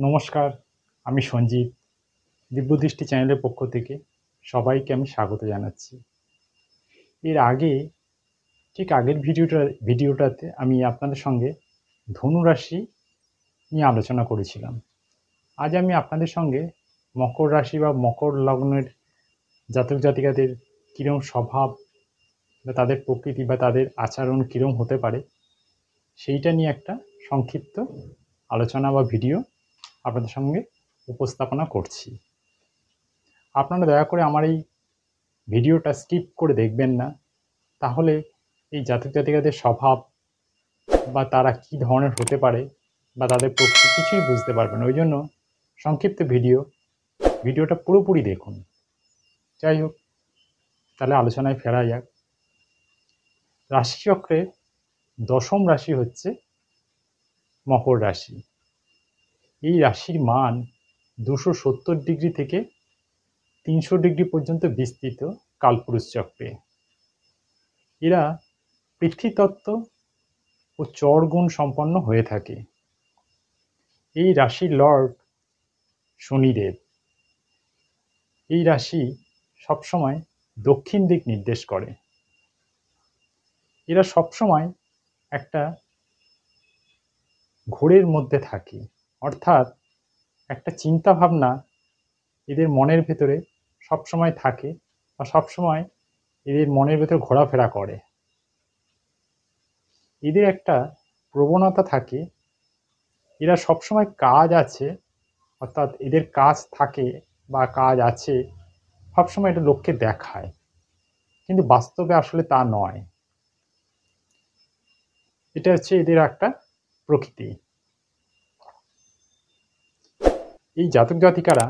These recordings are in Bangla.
নমস্কার, আমি সঞ্জিত। দিব্যদৃষ্টি চ্যানেলের পক্ষ থেকে সবাইকে আমি স্বাগত জানাচ্ছি। এর আগে ঠিক আগের ভিডিওটাতে আমি আপনাদের সঙ্গে ধনু রাশি নিয়ে আলোচনা করেছিলাম। আজ আমি আপনাদের সঙ্গে মকর রাশি বা মকর লগ্নের জাতক জাতিকাদের কীরকম স্বভাব বা তাদের প্রকৃতি বা তাদের আচরণ কীরকম হতে পারে সেইটা নিয়ে একটা সংক্ষিপ্ত আলোচনা বা ভিডিও আপনাদের সঙ্গে উপস্থাপনা করছি। আপনারা দয়া করে আমার এই ভিডিওটা স্কিপ করে দেখবেন না, তাহলে এই জাতক জাতিকাদের স্বভাব বা তারা কী ধরনের হতে পারে বা তাদের প্রকৃতি কিছুই বুঝতে পারবেন। ওই জন্য সংক্ষিপ্ত ভিডিওটা পুরোপুরি দেখুন। যাই হোক, তাহলে আলোচনায় ফেরা যাক। রাশিচক্রের দশম রাশি হচ্ছে মকর রাশি। এই রাশির মান 270 ডিগ্রি থেকে 300 ডিগ্রি পর্যন্ত বিস্তৃত কালপুরুষ চক্রে। এরা পৃথ্বীতত্ত্ব ও চরগুণ সম্পন্ন হয়ে থাকে। এই রাশির লর্ড শনিদেব। এই রাশি সবসময় দক্ষিণ দিক নির্দেশ করে। এরা সবসময় একটা ঘোরের মধ্যে থাকে, অর্থাৎ একটা চিন্তা ভাবনা এদের মনের ভেতরে সবসময় থাকে বা সবসময় এদের মনের ভেতরে ঘোরাফেরা করে। এদের একটা প্রবণতা থাকে, এরা সবসময় কাজ আছে, অর্থাৎ এদের কাজ থাকে বা কাজ আছে, সবসময় এটা লোককে দেখায়, কিন্তু বাস্তবে আসলে তা নয়। এটা হচ্ছে এদের একটা প্রকৃতি। এই জাতক জাতিকারা,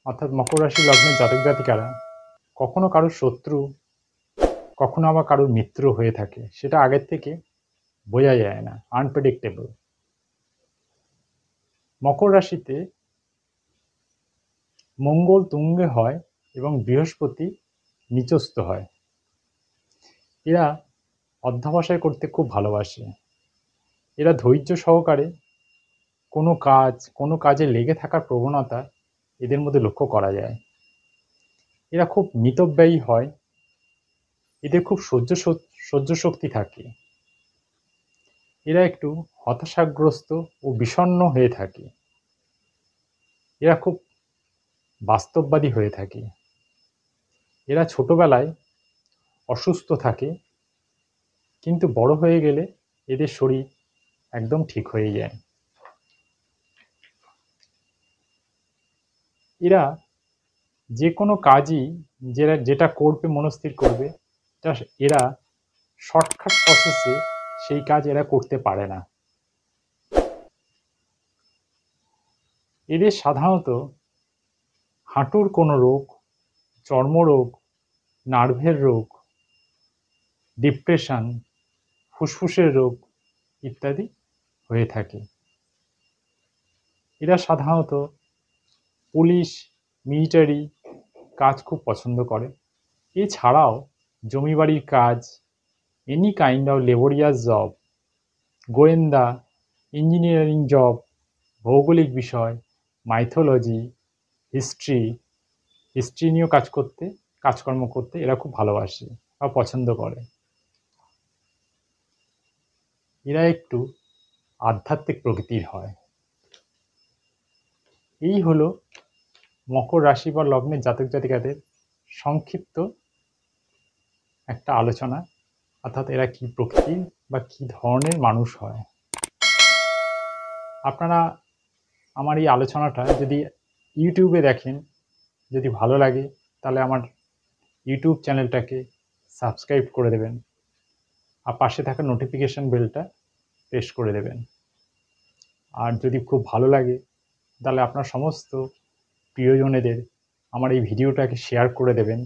অর্থাৎ মকর রাশি লগ্নের জাতক জাতিকারা কখনো কারোর শত্রু, কখনো আবার কারোর মিত্র হয়ে থাকে, সেটা আগের থেকে বোঝা যায় না, আনপ্রেডিক্টেবল। মকর রাশিতে মঙ্গল তুঙ্গে হয় এবং বৃহস্পতি নিচস্থ হয়। এরা অধ্যবসায় করতে খুব ভালোবাসে। এরা ধৈর্য সহকারে কোনো কাজে লেগে থাকার প্রবণতা এদের মধ্যে লক্ষ্য করা যায়। এরা খুব মিতব্যয়ী হয়। এদের খুব সহ্য শক্তি থাকে। এরা একটু হতাশাগ্রস্ত ও বিষণ্ণ হয়ে থাকে। এরা খুব বাস্তববাদী হয়ে থাকে। এরা ছোটবেলায় অসুস্থ থাকে, কিন্তু বড় হয়ে গেলে এদের শরীর একদম ঠিক হয়ে যায়। এরা যে কোনো কাজই যেটা করবে, মনস্থির করবে, এরা শর্টকাট প্রসেসে সেই কাজ এরা করতে পারে না। এদের সাধারণত হাঁটুর কোনো রোগ, চর্মরোগ, নার্ভের রোগ, ডিপ্রেশন, ফুসফুসের রোগ ইত্যাদি হয়ে থাকে। এরা সাধারণত পুলিশ, মিলিটারি কাজ খুব পছন্দ করে। এছাড়াও জমিবাড়ির কাজ, any kind of laborious job, গোয়েন্দা, ইঞ্জিনিয়ারিং জব, ভৌগোলিক বিষয়, মাইথোলজি, হিস্ট্রি নিয়েও কাজকর্ম করতে এরা খুব ভালোবাসে বা পছন্দ করে। এরা একটু আধ্যাত্মিক প্রকৃতির হয়। এই হলো মকর রাশি বা লগ্নের জাতক জাতিকাদের সংক্ষিপ্ত একটা আলোচনা, অর্থাৎ এরা কি প্রকৃতির বা কি ধরনের মানুষ হয়। আপনারা আমার এই আলোচনাটা যদি ইউটিউবে দেখেন, যদি ভালো লাগে, তাহলে আমার ইউটিউব চ্যানেলটাকে সাবস্ক্রাইব করে দেবেন আর পাশে থাকা নোটিফিকেশন বেলটা প্রেস করে দেবেন। আর যদি খুব ভালো লাগে, তাহলে আপনার সমস্ত প্রিয়জনেদের আমার এই ভিডিওটাকে শেয়ার করে দেবেন।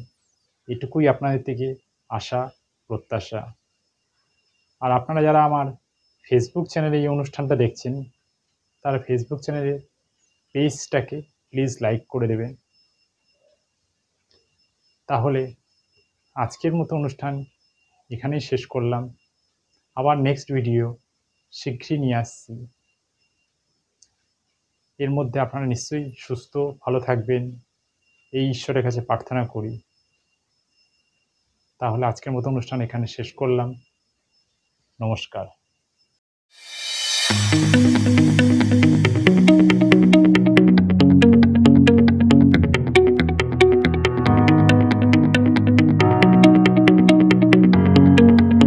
এটুকুই আপনাদের থেকে আশা, প্রত্যাশা। আর আপনারা যারা আমার ফেসবুক চ্যানেলে এই অনুষ্ঠানটা দেখছেন, তারা ফেসবুক চ্যানেলের পেজটাকে প্লিজ লাইক করে দেবেন। তাহলে আজকের মতো অনুষ্ঠান এখানেই শেষ করলাম। আবার নেক্সট ভিডিও শীঘ্রই নিয়ে আসছি। এর মধ্যে আপনারা নিশ্চয়ই সুস্থ ভালো থাকবেন, এই ঈশ্বরের কাছে প্রার্থনা করি। তাহলে আজকের মতো অনুষ্ঠান এখানে শেষ করলাম। নমস্কার।